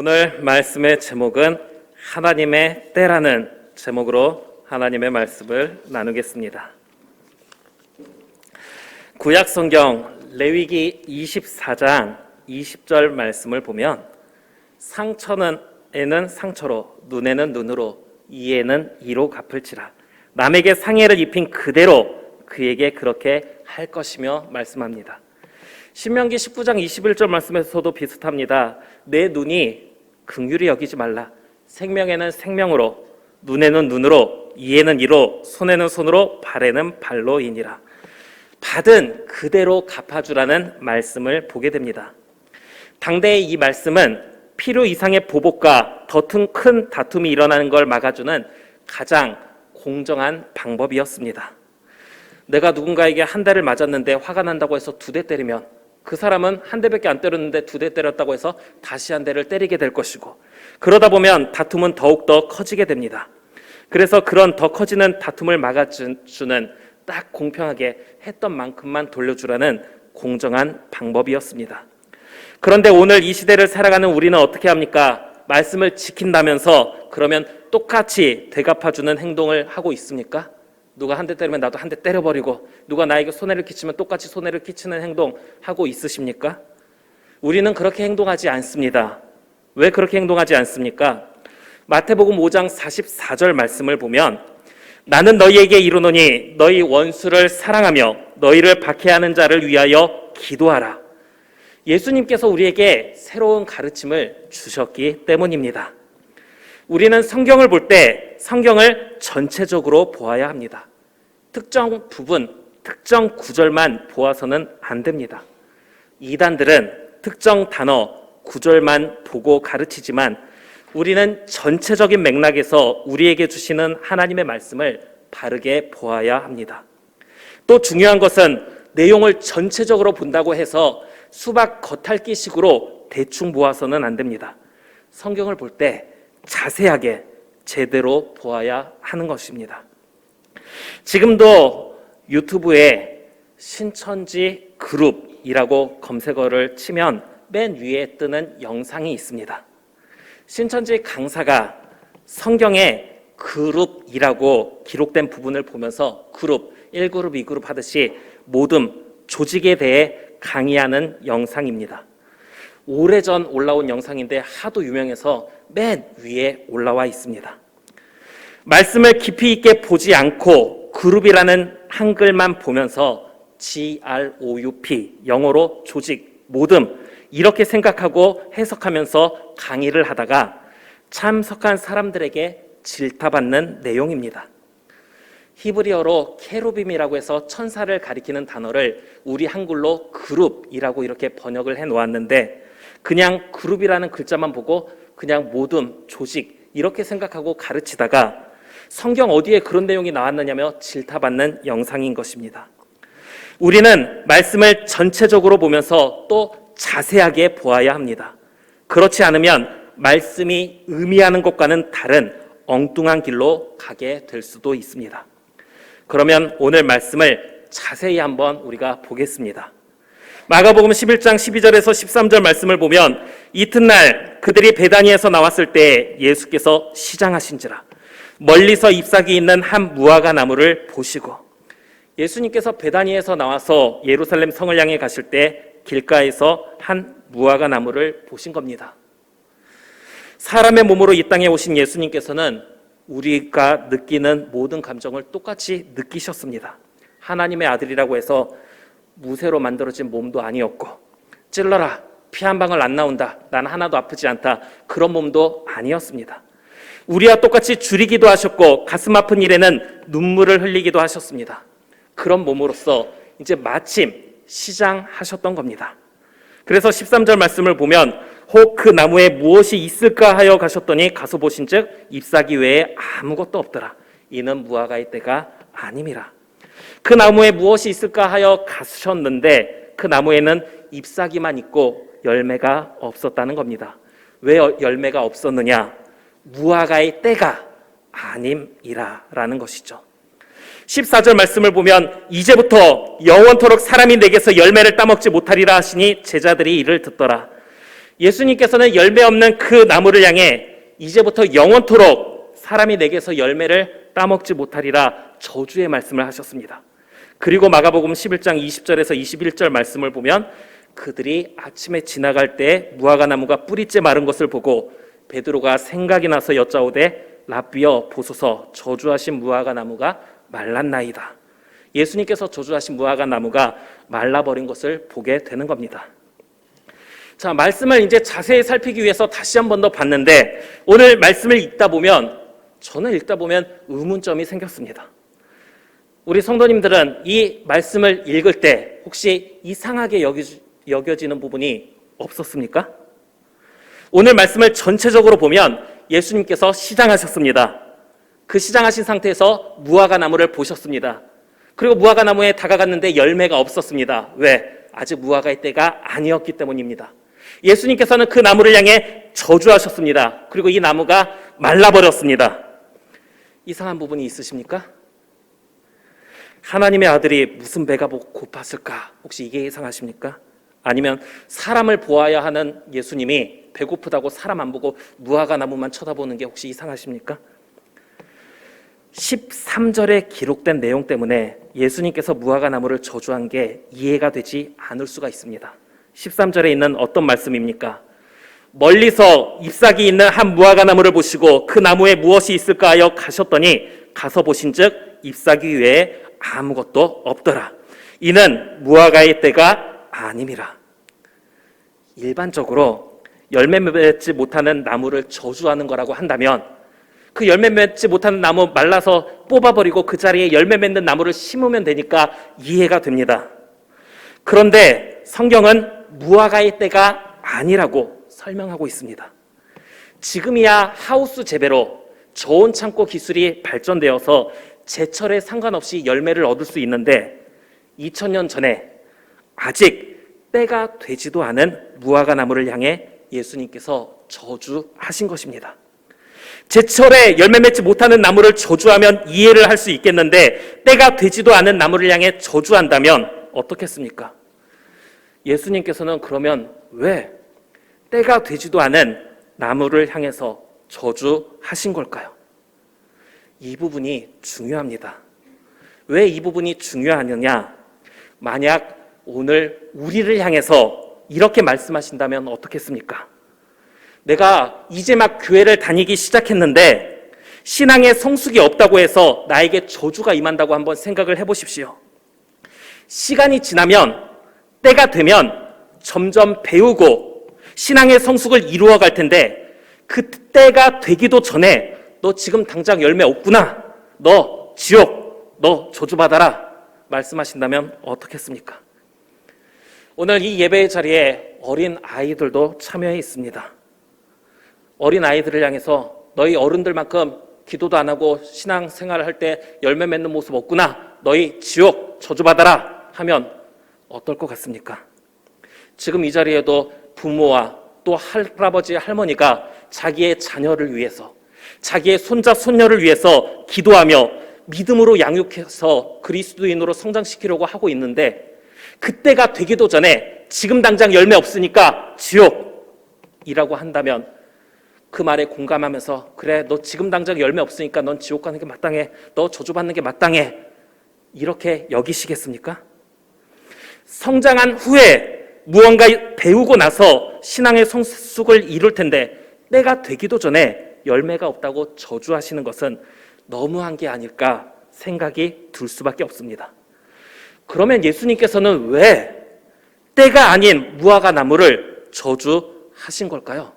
오늘 말씀의 제목은 하나님의 때라는 제목으로 하나님의 말씀을 나누겠습니다. 구약 성경 레위기 24장 20절 말씀을 보면 상처에는 상처로, 눈에는 눈으로, 이에는 이로 갚을지라. 남에게 상해를 입힌 그대로 그에게 그렇게 할 것이며 말씀합니다. 신명기 19장 21절 말씀에서도 비슷합니다. 내 눈이 긍휼히 여기지 말라. 생명에는 생명으로, 눈에는 눈으로, 이에는 이로, 손에는 손으로, 발에는 발로이니라. 받은 그대로 갚아주라는 말씀을 보게 됩니다. 당대의 이 말씀은 필요 이상의 보복과 더 큰 다툼이 일어나는 걸 막아주는 가장 공정한 방법이었습니다. 내가 누군가에게 한 대를 맞았는데 화가 난다고 해서 2대 때리면 그 사람은 한 대밖에 안 때렸는데 2대 때렸다고 해서 다시 한 대를 때리게 될 것이고, 그러다 보면 다툼은 더욱더 커지게 됩니다. 그래서 그런 더 커지는 다툼을 막아주는 딱 공평하게 했던 만큼만 돌려주라는 공정한 방법이었습니다. 그런데 오늘 이 시대를 살아가는 우리는 어떻게 합니까? 말씀을 지킨다면서 그러면 똑같이 되갚아주는 행동을 하고 있습니까? 누가 한 대 때리면 나도 한 대 때려버리고, 누가 나에게 손해를 끼치면 똑같이 손해를 끼치는 행동 하고 있으십니까? 우리는 그렇게 행동하지 않습니다. 왜 그렇게 행동하지 않습니까? 마태복음 5장 44절 말씀을 보면 나는 너희에게 이르노니 너희 원수를 사랑하며 너희를 박해하는 자를 위하여 기도하라. 예수님께서 우리에게 새로운 가르침을 주셨기 때문입니다. 우리는 성경을 볼 때 성경을 전체적으로 보아야 합니다. 특정 부분, 특정 구절만 보아서는 안 됩니다. 이단들은 특정 단어, 구절만 보고 가르치지만 우리는 전체적인 맥락에서 우리에게 주시는 하나님의 말씀을 바르게 보아야 합니다. 또 중요한 것은 내용을 전체적으로 본다고 해서 수박 겉핥기식으로 대충 보아서는 안 됩니다. 성경을 볼 때 자세하게 제대로 보아야 하는 것입니다. 지금도 유튜브에 신천지 그룹이라고 검색어를 치면 맨 위에 뜨는 영상이 있습니다. 신천지 강사가 성경에 그룹이라고 기록된 부분을 보면서 그룹, 1그룹, 2그룹 하듯이 모든 조직에 대해 강의하는 영상입니다. 오래전 올라온 영상인데 하도 유명해서 맨 위에 올라와 있습니다. 말씀을 깊이 있게 보지 않고 그룹이라는 한글만 보면서 GROUP, 영어로 조직, 모듬, 이렇게 생각하고 해석하면서 강의를 하다가 참석한 사람들에게 질타받는 내용입니다. 히브리어로 케루빔이라고 해서 천사를 가리키는 단어를 우리 한글로 그룹이라고 이렇게 번역을 해 놓았는데 그냥 그룹이라는 글자만 보고 그냥 모둠, 조직 이렇게 생각하고 가르치다가 성경 어디에 그런 내용이 나왔느냐며 질타받는 영상인 것입니다. 우리는 말씀을 전체적으로 보면서 또 자세하게 보아야 합니다. 그렇지 않으면 말씀이 의미하는 것과는 다른 엉뚱한 길로 가게 될 수도 있습니다. 그러면 오늘 말씀을 자세히 한번 우리가 보겠습니다. 마가복음 11장 12절에서 13절 말씀을 보면 이튿날 그들이 베다니에서 나왔을 때 예수께서 시장하신지라 멀리서 잎사귀 있는 한 무화과 나무를 보시고, 예수님께서 베다니에서 나와서 예루살렘 성을 향해 가실 때 길가에서 한 무화과 나무를 보신 겁니다. 사람의 몸으로 이 땅에 오신 예수님께서는 우리가 느끼는 모든 감정을 똑같이 느끼셨습니다. 하나님의 아들이라고 해서 무쇠로 만들어진 몸도 아니었고, 찔러라 피 한 방울 안 나온다, 난 하나도 아프지 않다, 그런 몸도 아니었습니다. 우리와 똑같이 줄이기도 하셨고 가슴 아픈 일에는 눈물을 흘리기도 하셨습니다. 그런 몸으로서 이제 마침 시장하셨던 겁니다. 그래서 13절 말씀을 보면 혹 그 나무에 무엇이 있을까 하여 가셨더니 가서 보신즉 잎사귀 외에 아무것도 없더라. 이는 무화과의 때가 아님이라. 그 나무에 무엇이 있을까 하여 가셨는데 그 나무에는 잎사귀만 있고 열매가 없었다는 겁니다. 왜 열매가 없었느냐? 무화과의 때가 아님이라 라는 것이죠. 14절 말씀을 보면 이제부터 영원토록 사람이 내게서 열매를 따먹지 못하리라 하시니 제자들이 이를 듣더라. 예수님께서는 열매 없는 그 나무를 향해 이제부터 영원토록 사람이 내게서 열매를 따먹지 못하리라 저주의 말씀을 하셨습니다. 그리고 마가복음 11장 20절에서 21절 말씀을 보면 그들이 아침에 지나갈 때 무화과 나무가 뿌리째 마른 것을 보고 베드로가 생각이 나서 여짜오되 라비여 보소서 저주하신 무화과 나무가 말랐나이다. 예수님께서 저주하신 무화과 나무가 말라버린 것을 보게 되는 겁니다. 자, 말씀을 이제 자세히 살피기 위해서 다시 한 번 더 봤는데 오늘 말씀을 저는 읽다 보면 의문점이 생겼습니다. 우리 성도님들은 이 말씀을 읽을 때 혹시 이상하게 여겨지는 부분이 없었습니까? 오늘 말씀을 전체적으로 보면 예수님께서 시장하셨습니다. 그 시장하신 상태에서 무화과 나무를 보셨습니다. 그리고 무화과 나무에 다가갔는데 열매가 없었습니다. 왜? 아직 무화과의 때가 아니었기 때문입니다. 예수님께서는 그 나무를 향해 저주하셨습니다. 그리고 이 나무가 말라버렸습니다. 이상한 부분이 있으십니까? 하나님의 아들이 무슨 배가 고팠을까? 혹시 이게 이상하십니까? 아니면 사람을 보아야 하는 예수님이 배고프다고 사람 안 보고 무화과 나무만 쳐다보는 게 혹시 이상하십니까? 13절에 기록된 내용 때문에 예수님께서 무화과 나무를 저주한 게 이해가 되지 않을 수가 있습니다. 13절에 있는 어떤 말씀입니까? 멀리서 잎사귀 있는 한 무화과 나무를 보시고 그 나무에 무엇이 있을까 하여 가셨더니 가서 보신즉 잎사귀 외에 아무것도 없더라. 이는 무화과의 때가 아님이라. 일반적으로 열매 맺지 못하는 나무를 저주하는 거라고 한다면 그 열매 맺지 못하는 나무 말라서 뽑아버리고 그 자리에 열매 맺는 나무를 심으면 되니까 이해가 됩니다. 그런데 성경은 무화과의 때가 아니라고 설명하고 있습니다. 지금이야 하우스 재배로 저온 창고 기술이 발전되어서 제철에 상관없이 열매를 얻을 수 있는데 2000년 전에 아직 때가 되지도 않은 무화과 나무를 향해 예수님께서 저주하신 것입니다. 제철에 열매 맺지 못하는 나무를 저주하면 이해를 할 수 있겠는데 때가 되지도 않은 나무를 향해 저주한다면 어떻겠습니까? 예수님께서는 그러면 왜 때가 되지도 않은 나무를 향해서 저주하신 걸까요? 이 부분이 중요합니다. 왜 이 부분이 중요하느냐? 만약 오늘 우리를 향해서 이렇게 말씀하신다면 어떻겠습니까? 내가 이제 막 교회를 다니기 시작했는데 신앙에 성숙이 없다고 해서 나에게 저주가 임한다고 한번 생각을 해보십시오. 시간이 지나면 때가 되면 점점 배우고 신앙의 성숙을 이루어갈 텐데 그 때가 되기도 전에 너 지금 당장 열매 없구나, 너 지옥, 너 저주받아라 말씀하신다면 어떻겠습니까? 오늘 이 예배의 자리에 어린 아이들도 참여해 있습니다. 어린 아이들을 향해서 너희 어른들만큼 기도도 안 하고 신앙생활을 할 때 열매 맺는 모습 없구나, 너희 지옥 저주받아라 하면 어떨 것 같습니까? 지금 이 자리에도 부모와 또 할아버지 할머니가 자기의 자녀를 위해서 자기의 손자 손녀를 위해서 기도하며 믿음으로 양육해서 그리스도인으로 성장시키려고 하고 있는데 그때가 되기도 전에 지금 당장 열매 없으니까 지옥이라고 한다면 그 말에 공감하면서 그래 너 지금 당장 열매 없으니까 넌 지옥 가는 게 마땅해, 너 저주받는 게 마땅해 이렇게 여기시겠습니까? 성장한 후에 무언가 배우고 나서 신앙의 성숙을 이룰 텐데 때가 되기도 전에 열매가 없다고 저주하시는 것은 너무한 게 아닐까 생각이 들 수밖에 없습니다. 그러면 예수님께서는 왜 때가 아닌 무화과 나무를 저주하신 걸까요?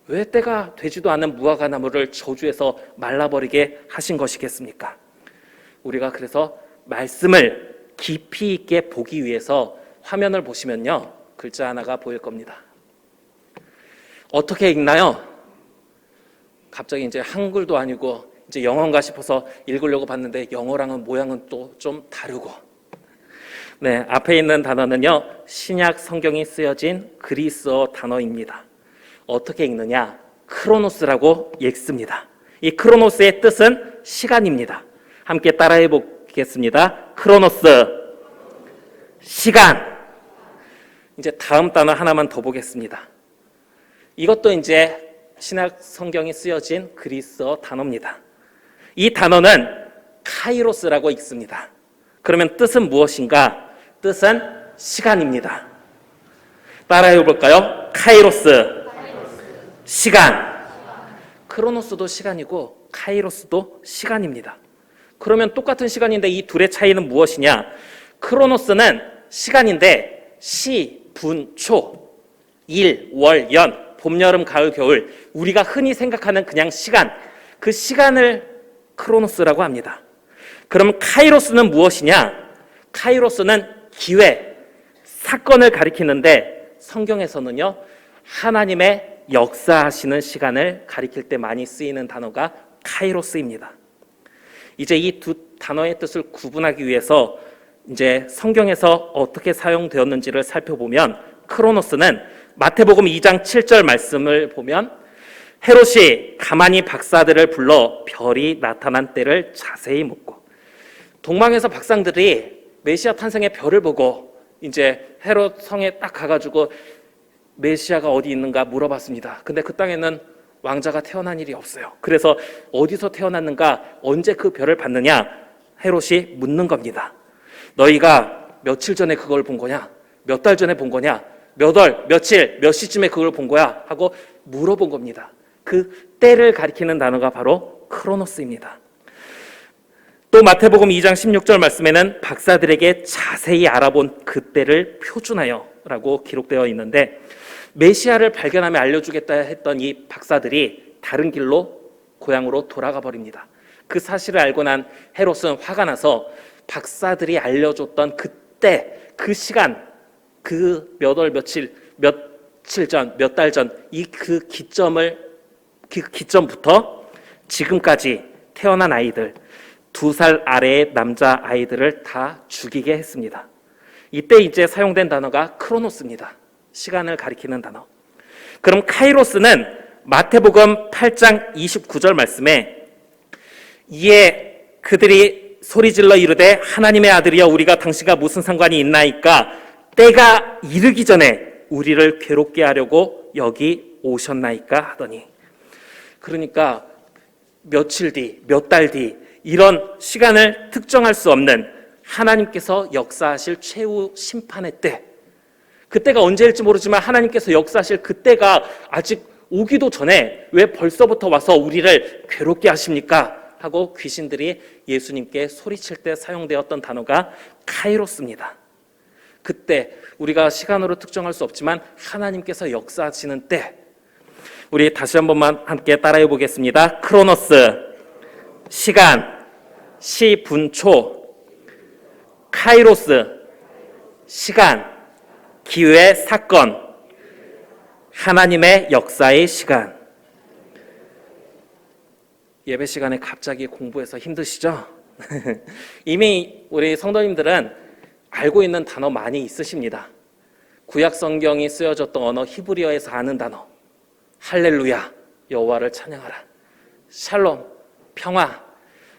왜 때가 되지도 않은 무화과 나무를 저주해서 말라버리게 하신 것이겠습니까? 우리가 그래서 말씀을 깊이 있게 보기 위해서 화면을 보시면요, 글자 하나가 보일 겁니다. 어떻게 읽나요? 갑자기 이제 한글도 아니고 이제 영어인가 싶어서 읽으려고 봤는데 영어랑은 모양은 또 좀 다르고, 네, 앞에 있는 단어는요 신약 성경이 쓰여진 그리스어 단어입니다. 어떻게 읽느냐? 크로노스라고 읽습니다. 이 크로노스의 뜻은 시간입니다. 함께 따라해 보겠습니다. 크로노스, 시간. 이제 다음 단어 하나만 더 보겠습니다. 이것도 이제 신약 성경이 쓰여진 그리스어 단어입니다. 이 단어는 카이로스라고 읽습니다. 그러면 뜻은 무엇인가? 뜻은 시간입니다. 따라해 볼까요? 카이로스, 시간. 크로노스도 시간이고 카이로스도 시간입니다. 그러면 똑같은 시간인데 이 둘의 차이는 무엇이냐? 크로노스는 시간인데 시, 분, 초, 일, 월, 연, 봄, 여름, 가을, 겨울, 우리가 흔히 생각하는 그냥 시간, 그 시간을 크로노스라고 합니다. 그럼 카이로스는 무엇이냐? 카이로스는 기회, 사건을 가리키는데 성경에서는요, 하나님의 역사하시는 시간을 가리킬 때 많이 쓰이는 단어가 카이로스입니다. 이제 이 두 단어의 뜻을 구분하기 위해서 이제 성경에서 어떻게 사용되었는지를 살펴보면, 크로노스는 마태복음 2장 7절 말씀을 보면 헤롯이 가만히 박사들을 불러 별이 나타난 때를 자세히 묻고, 동방에서 박사들이 메시아 탄생의 별을 보고 이제 헤롯 성에 딱 가가지고 메시아가 어디 있는가 물어봤습니다. 근데 그 땅에는 왕자가 태어난 일이 없어요. 그래서 어디서 태어났는가, 언제 그 별을 봤느냐, 헤롯이 묻는 겁니다. 너희가 며칠 전에 그걸 본 거냐? 몇 달 전에 본 거냐? 몇 월, 며칠, 몇 시쯤에 그걸 본 거야? 하고 물어본 겁니다. 그 때를 가리키는 단어가 바로 크로노스입니다. 또 마태복음 2장 16절 말씀에는 박사들에게 자세히 알아본 그 때를 표준하여 라고 기록되어 있는데, 메시아를 발견하며 알려주겠다 했던 이 박사들이 다른 길로 고향으로 돌아가 버립니다. 그 사실을 알고 난 헤롯은 화가 나서 박사들이 알려줬던 그때, 그 시간, 그 몇 월, 며칠 전, 몇 달 전, 그 기점부터 지금까지 태어난 아이들, 2살 아래의 남자 아이들을 다 죽이게 했습니다. 이때 이제 사용된 단어가 크로노스입니다. 시간을 가리키는 단어. 그럼 카이로스는 마태복음 8장 29절 말씀에 이에 그들이 소리질러 이르되 하나님의 아들이여 우리가 당신과 무슨 상관이 있나이까 때가 이르기 전에 우리를 괴롭게 하려고 여기 오셨나이까 하더니, 그러니까 며칠 뒤, 몇 달 뒤 이런 시간을 특정할 수 없는 하나님께서 역사하실 최후 심판의 때, 그때가 언제일지 모르지만 하나님께서 역사하실 그때가 아직 오기도 전에 왜 벌써부터 와서 우리를 괴롭게 하십니까? 하고 귀신들이 예수님께 소리칠 때 사용되었던 단어가 카이로스입니다. 그때 우리가 시간으로 특정할 수 없지만 하나님께서 역사하시는 때, 우리 다시 한 번만 함께 따라해 보겠습니다. 크로노스, 시간, 시, 분, 초, 카이로스, 시간, 기회, 사건, 하나님의 역사의 시간. 예배 시간에 갑자기 공부해서 힘드시죠? 이미 우리 성도님들은 알고 있는 단어 많이 있으십니다. 구약 성경이 쓰여졌던 언어 히브리어에서 아는 단어, 할렐루야, 여호와를 찬양하라, 샬롬, 평화.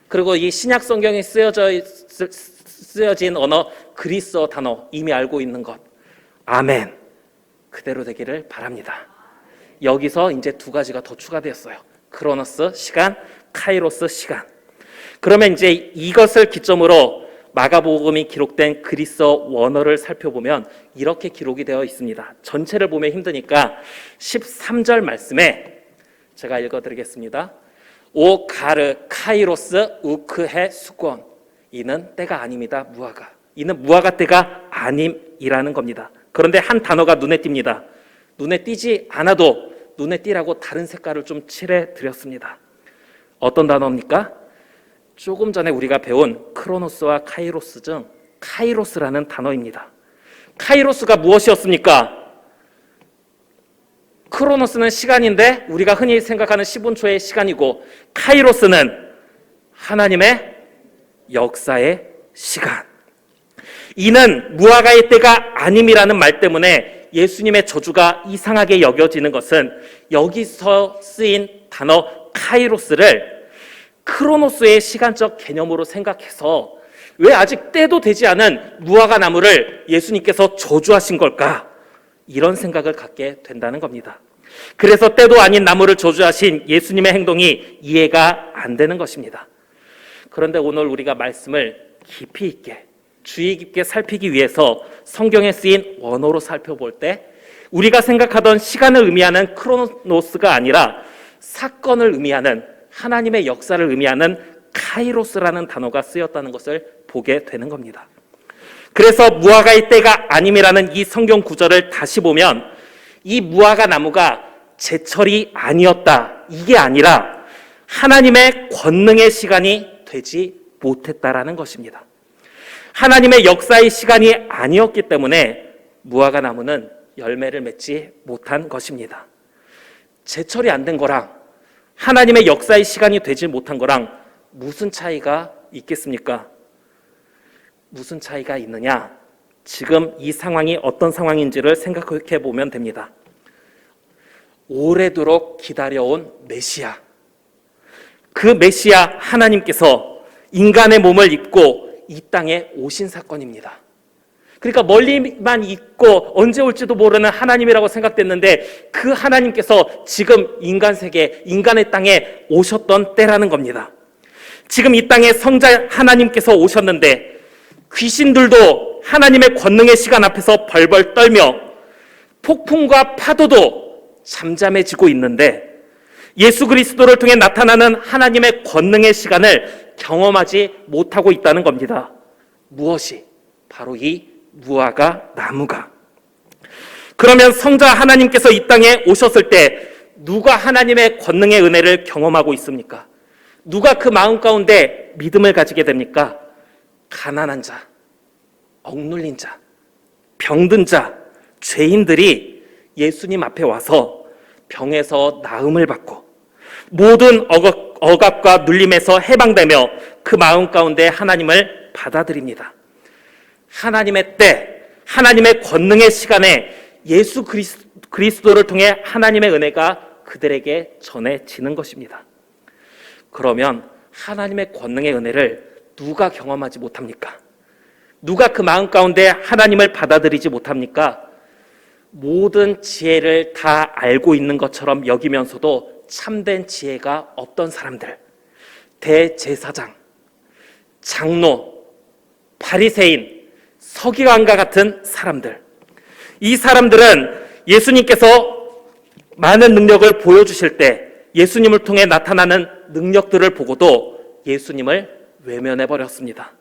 그리고 이 신약 성경이 쓰여진 언어 그리스어 단어 이미 알고 있는 것, 아멘, 그대로 되기를 바랍니다. 여기서 이제 두 가지가 더 추가되었어요. 크로노스, 시간, 카이로스, 시간. 그러면 이제 이것을 기점으로 마가복음이 기록된 그리스어 원어를 살펴보면 이렇게 기록이 되어 있습니다. 전체를 보면 힘드니까 13절 말씀에 제가 읽어드리겠습니다. 오 가르 카이로스 우크헤 수권, 이는 때가 아닙니다. 무화과, 이는 무화과 때가 아님이라는 겁니다. 그런데 한 단어가 눈에 띕니다. 눈에 띄지 않아도 눈에 띄라고 다른 색깔을 좀 칠해 드렸습니다. 어떤 단어입니까? 조금 전에 우리가 배운 크로노스와 카이로스 중 카이로스라는 단어입니다. 카이로스가 무엇이었습니까? 크로노스는 시간인데 우리가 흔히 생각하는 10분초의 시간이고, 카이로스는 하나님의 역사의 시간. 이는 무화과의 때가 아님이라는 말 때문에 예수님의 저주가 이상하게 여겨지는 것은 여기서 쓰인 단어 카이로스를 크로노스의 시간적 개념으로 생각해서 왜 아직 때도 되지 않은 무화과 나무를 예수님께서 저주하신 걸까? 이런 생각을 갖게 된다는 겁니다. 그래서 때도 아닌 나무를 저주하신 예수님의 행동이 이해가 안 되는 것입니다. 그런데 오늘 우리가 말씀을 깊이 있게 주의 깊게 살피기 위해서 성경에 쓰인 원어로 살펴볼 때 우리가 생각하던 시간을 의미하는 크로노스가 아니라 사건을 의미하는 하나님의 역사를 의미하는 카이로스라는 단어가 쓰였다는 것을 보게 되는 겁니다. 그래서 무화과의 때가 아님이라는 이 성경 구절을 다시 보면 이 무화과 나무가 제철이 아니었다, 이게 아니라 하나님의 권능의 시간이 되지 못했다라는 것입니다. 하나님의 역사의 시간이 아니었기 때문에 무화과 나무는 열매를 맺지 못한 것입니다. 제철이 안 된 거랑 하나님의 역사의 시간이 되지 못한 거랑 무슨 차이가 있겠습니까? 무슨 차이가 있느냐? 지금 이 상황이 어떤 상황인지를 생각해 보면 됩니다. 오래도록 기다려온 메시아, 그 메시아 하나님께서 인간의 몸을 입고 이 땅에 오신 사건입니다. 그러니까 멀리만 있고 언제 올지도 모르는 하나님이라고 생각됐는데 그 하나님께서 지금 인간 세계, 인간의 땅에 오셨던 때라는 겁니다. 지금 이 땅에 성자 하나님께서 오셨는데 귀신들도 하나님의 권능의 시간 앞에서 벌벌 떨며 폭풍과 파도도 잠잠해지고 있는데 예수 그리스도를 통해 나타나는 하나님의 권능의 시간을 경험하지 못하고 있다는 겁니다. 무엇이? 바로 이 무화과 나무가. 그러면 성자 하나님께서 이 땅에 오셨을 때 누가 하나님의 권능의 은혜를 경험하고 있습니까? 누가 그 마음 가운데 믿음을 가지게 됩니까? 가난한 자, 억눌린 자, 병든 자, 죄인들이 예수님 앞에 와서 병에서 나음을 받고 모든 억압과 눌림에서 해방되며 그 마음 가운데 하나님을 받아들입니다. 하나님의 때, 하나님의 권능의 시간에 예수 그리스도를 통해 하나님의 은혜가 그들에게 전해지는 것입니다. 그러면 하나님의 권능의 은혜를 누가 경험하지 못합니까? 누가 그 마음 가운데 하나님을 받아들이지 못합니까? 모든 지혜를 다 알고 있는 것처럼 여기면서도 참된 지혜가 없던 사람들, 대제사장, 장로, 바리새인, 서기관과 같은 사람들, 이 사람들은 예수님께서 많은 능력을 보여주실 때 예수님을 통해 나타나는 능력들을 보고도 예수님을 외면해버렸습니다.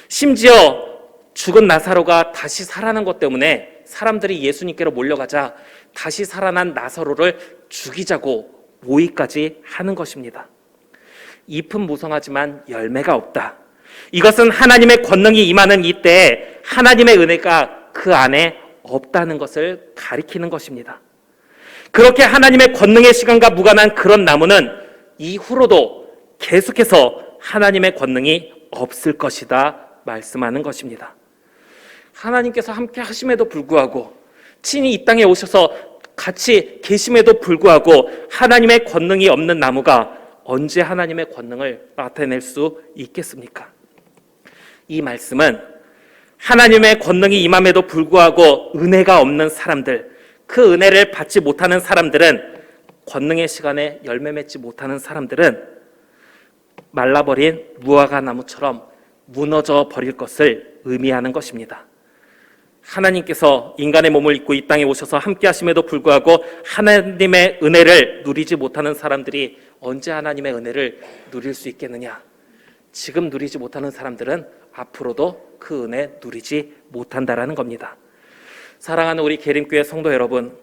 심지어 죽은 나사로가 다시 살아난 것 때문에 사람들이 예수님께로 몰려가자 다시 살아난 나사로를 죽이자고 모의까지 하는 것입니다. 잎은 무성하지만 열매가 없다. 이것은 하나님의 권능이 임하는 이때에 하나님의 은혜가 그 안에 없다는 것을 가리키는 것입니다. 그렇게 하나님의 권능의 시간과 무관한 그런 나무는 이후로도 계속해서 하나님의 권능이 없을 것이다 말씀하는 것입니다. 하나님께서 함께 하심에도 불구하고 친히 이 땅에 오셔서 같이 계심에도 불구하고 하나님의 권능이 없는 나무가 언제 하나님의 권능을 나타낼 수 있겠습니까? 이 말씀은 하나님의 권능이 임함에도 불구하고 은혜가 없는 사람들, 그 은혜를 받지 못하는 사람들은, 권능의 시간에 열매 맺지 못하는 사람들은 말라버린 무화과 나무처럼 무너져 버릴 것을 의미하는 것입니다. 하나님께서 인간의 몸을 입고 이 땅에 오셔서 함께 하심에도 불구하고 하나님의 은혜를 누리지 못하는 사람들이 언제 하나님의 은혜를 누릴 수 있겠느냐? 지금 누리지 못하는 사람들은 앞으로도 그 은혜 누리지 못한다라는 겁니다. 사랑하는 우리 계림교회 성도 여러분,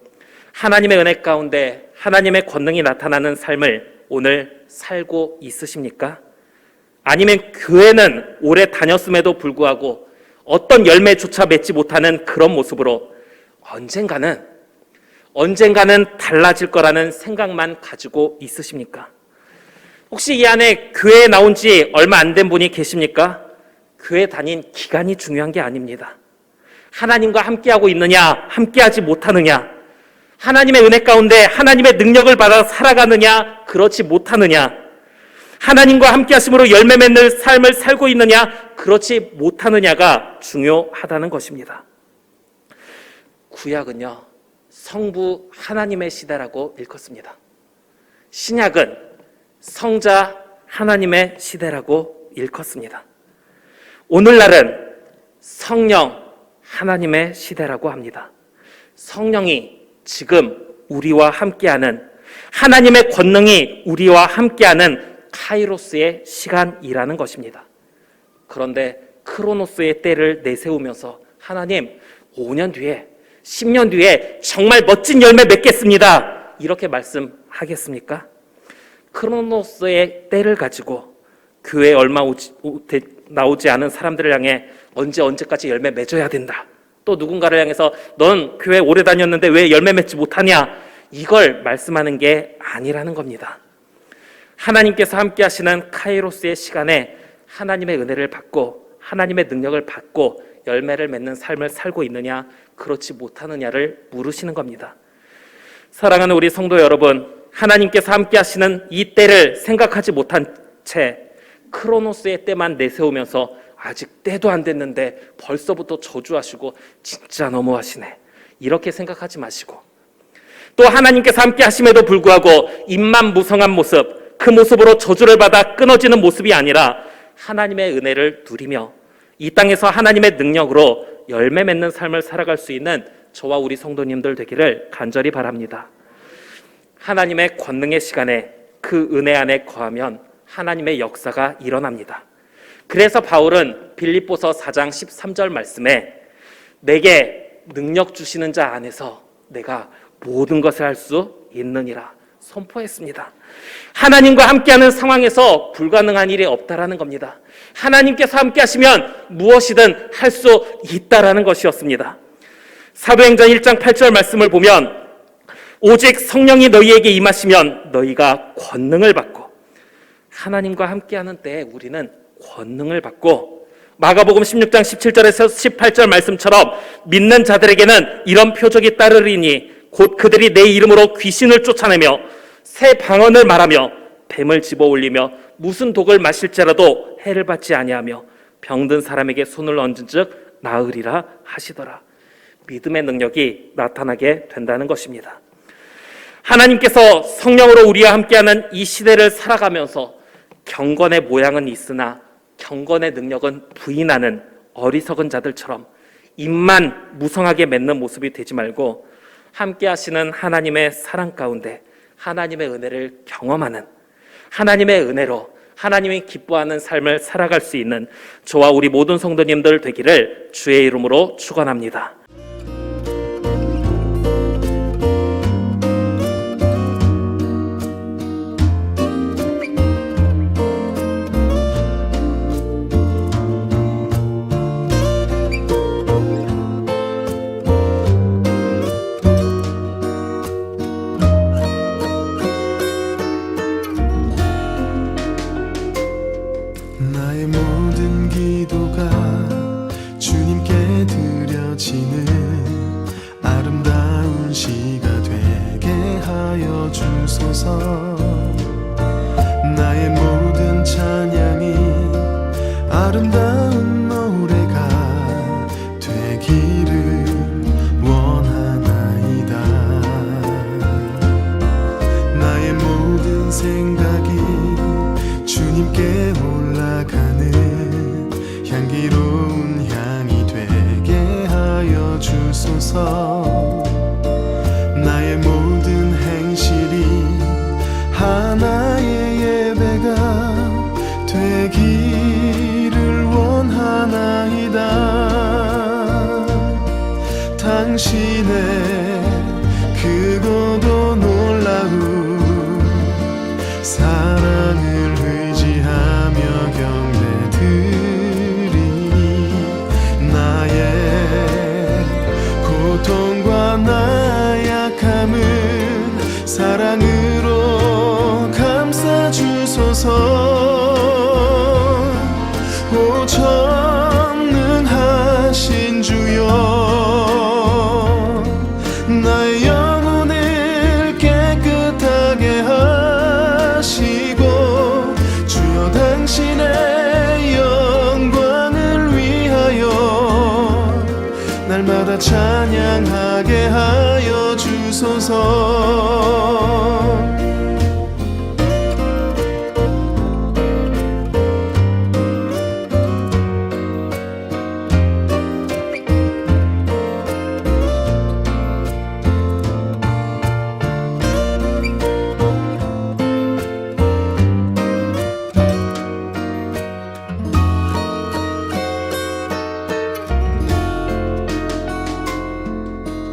하나님의 은혜 가운데 하나님의 권능이 나타나는 삶을 오늘 살고 있으십니까? 아니면 교회는 오래 다녔음에도 불구하고 어떤 열매조차 맺지 못하는 그런 모습으로 언젠가는 달라질 거라는 생각만 가지고 있으십니까? 혹시 이 안에 교회에 나온 지 얼마 안 된 분이 계십니까? 교회 다닌 기간이 중요한 게 아닙니다. 하나님과 함께하고 있느냐, 함께하지 못하느냐, 하나님의 은혜 가운데 하나님의 능력을 받아 살아가느냐, 그렇지 못하느냐, 하나님과 함께 하심으로 열매 맺는 삶을 살고 있느냐, 그렇지 못하느냐가 중요하다는 것입니다. 구약은요, 성부 하나님의 시대라고 일컫습니다. 신약은 성자 하나님의 시대라고 일컫습니다. 오늘날은 성령 하나님의 시대라고 합니다. 성령이 지금 우리와 함께하는, 하나님의 권능이 우리와 함께하는 카이로스의 시간이라는 것입니다. 그런데 크로노스의 때를 내세우면서 하나님 5년 뒤에 10년 뒤에 정말 멋진 열매 맺겠습니다, 이렇게 말씀하겠습니까? 크로노스의 때를 가지고 교회에 얼마 나오지 않은 사람들을 향해 언제까지 열매 맺어야 된다, 또 누군가를 향해서 넌 교회 오래 다녔는데 왜 열매 맺지 못하냐, 이걸 말씀하는 게 아니라는 겁니다. 하나님께서 함께 하시는 카이로스의 시간에 하나님의 은혜를 받고 하나님의 능력을 받고 열매를 맺는 삶을 살고 있느냐, 그렇지 못하느냐를 물으시는 겁니다. 사랑하는 우리 성도 여러분, 하나님께서 함께 하시는 이 때를 생각하지 못한 채 크로노스의 때만 내세우면서 아직 때도 안 됐는데 벌써부터 저주하시고 진짜 너무하시네, 이렇게 생각하지 마시고, 또 하나님께서 함께 하심에도 불구하고 입만 무성한 모습, 그 모습으로 저주를 받아 끊어지는 모습이 아니라 하나님의 은혜를 누리며 이 땅에서 하나님의 능력으로 열매 맺는 삶을 살아갈 수 있는 저와 우리 성도님들 되기를 간절히 바랍니다. 하나님의 권능의 시간에 그 은혜 안에 거하면 하나님의 역사가 일어납니다. 그래서 바울은 빌립보서 4장 13절 말씀에 내게 능력 주시는 자 안에서 내가 모든 것을 할 수 있느니라 선포했습니다. 하나님과 함께하는 상황에서 불가능한 일이 없다라는 겁니다. 하나님께서 함께 하시면 무엇이든 할 수 있다라는 것이었습니다. 사도행전 1장 8절 말씀을 보면 오직 성령이 너희에게 임하시면 너희가 권능을 받고, 하나님과 함께하는 때에 우리는 권능을 받고, 마가복음 16장 17절에서 18절 말씀처럼 믿는 자들에게는 이런 표적이 따르리니 곧 그들이 내 이름으로 귀신을 쫓아내며 새 방언을 말하며 뱀을 집어올리며 무슨 독을 마실지라도 해를 받지 아니하며 병든 사람에게 손을 얹은즉 나으리라 하시더라. 믿음의 능력이 나타나게 된다는 것입니다. 하나님께서 성령으로 우리와 함께하는 이 시대를 살아가면서 경건의 모양은 있으나 경건의 능력은 부인하는 어리석은 자들처럼 입만 무성하게 맺는 모습이 되지 말고 함께 하시는 하나님의 사랑 가운데 하나님의 은혜를 경험하는, 하나님의 은혜로 하나님이 기뻐하는 삶을 살아갈 수 있는 저와 우리 모든 성도님들 되기를 주의 이름으로 축원합니다. 나의 모든 기도가 주님께 드려지는 아름다운 시가 되게 하여 주소서. 나의 모든 찬양이 아름다운 노래가 되기를 원하나이다. 나의 모든 생각이 주님께 올라가는 향기로운 향이 되게 하여 주소서. 나의 모든 행실이 하나의 예배가 되기를 원하나이다. 당신의 크고도 놀라운 사랑을 의지하며 경배드리니 나의 고통과 나약함은 사랑으로 감싸주소서. 오 전능하신 주여, 나의 영혼을 깨끗하게 하시고 주여 당신의 영광을 위하여 날마다 찬양하게 깨끗하게 하여 주소서.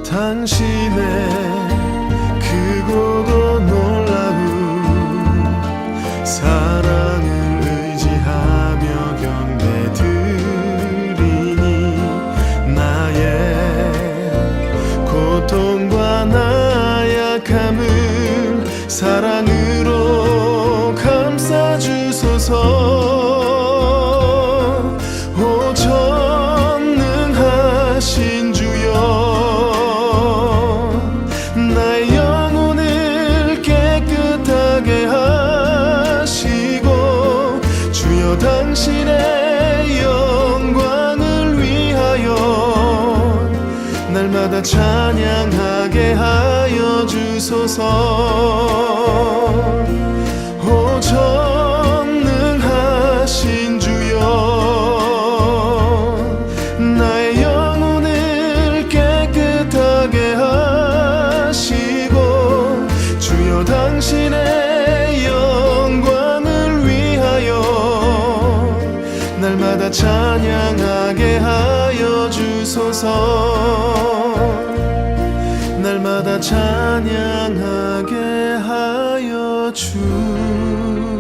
당신의 크고도 놀라운 사랑을 의지하며 경배드리니 나의 고통과 나약함을 사랑으로 감싸주소서. 오 전능하신 주여, 나의 영혼을 깨끗하게 하시고 주여 당신의 영광을 위하여 날마다 찬양하게 하여 주소서. 오 전능하신 주여, 나의 영혼을 깨끗하게 하시고 주여 당신의 영광을 위하여 날마다 찬양하게 하여 주소서. 날마다 찬양하게 하여 주소서.